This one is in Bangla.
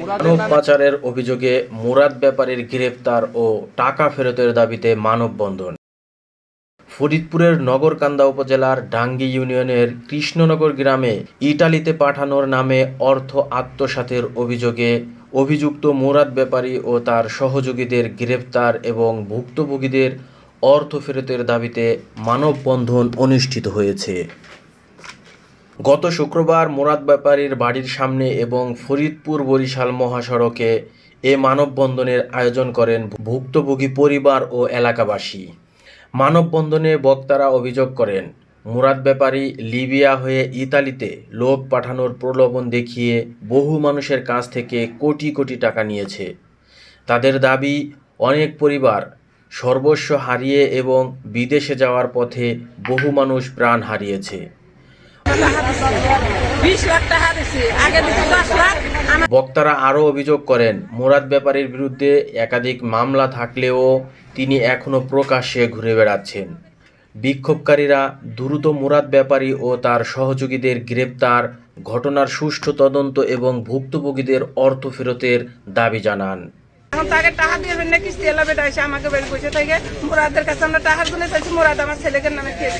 মানব পাচারের অভিযোগে মুরাদ ব্যাপারীর গ্রেপ্তার ও টাকা ফেরতের দাবিতে মানববন্ধন। ফরিদপুরের নগরকান্দা উপজেলার ডাঙ্গি ইউনিয়নের কৃষ্ণনগর গ্রামে ইটালিতে পাঠানোর নামে অর্থ আত্মসাতের অভিযোগে অভিযুক্ত মুরাদ ব্যাপারী ও তার সহযোগীদের গ্রেপ্তার এবং ভুক্তভোগীদের অর্থ ফেরতের দাবিতে মানববন্ধন অনুষ্ঠিত হয়েছে। গত শুক্রবার মুরাদ ব্যাপারীর বাড়ির সামনে এবং ফরিদপুর বরিশাল মহাসড়কে এ মানববন্ধনের আয়োজন করেন ভুক্তভোগী পরিবার ও এলাকাবাসী। মানববন্ধনে বক্তারা অভিযোগ করেন, মুরাদ ব্যাপারী লিবিয়া হয়ে ইতালিতে লোক পাঠানোর প্রলোভন দেখিয়ে বহু মানুষের কাছ থেকে কোটি কোটি টাকা নিয়েছে। তাদের দাবি, অনেক পরিবার সর্বস্ব হারিয়ে এবং বিদেশে যাওয়ার পথে বহু মানুষ প্রাণ হারিয়েছে। বক্তারা আরও অভিযোগ করেন, মুরাদ ব্যাপারীর বিরুদ্ধে একাধিক মামলা থাকলেও তিনি এখনও প্রকাশ্যে ঘুরে বেড়াচ্ছেন। বিক্ষোভকারীরা দ্রুত মুরাদ ব্যাপারী ও তার সহযোগীদের গ্রেপ্তার, ঘটনার সুষ্ঠু তদন্ত এবং ভুক্তভোগীদের অর্থ ফেরতের দাবি জানান। এখন তাকে টাকা দিয়ে কিস্তি এলাবে আমাকে বের বসে থেকে মুরাদের কাছে আমরা টাকার গুনে চাইছি, মুরাদ আমার ছেলেকে নামে খেয়ে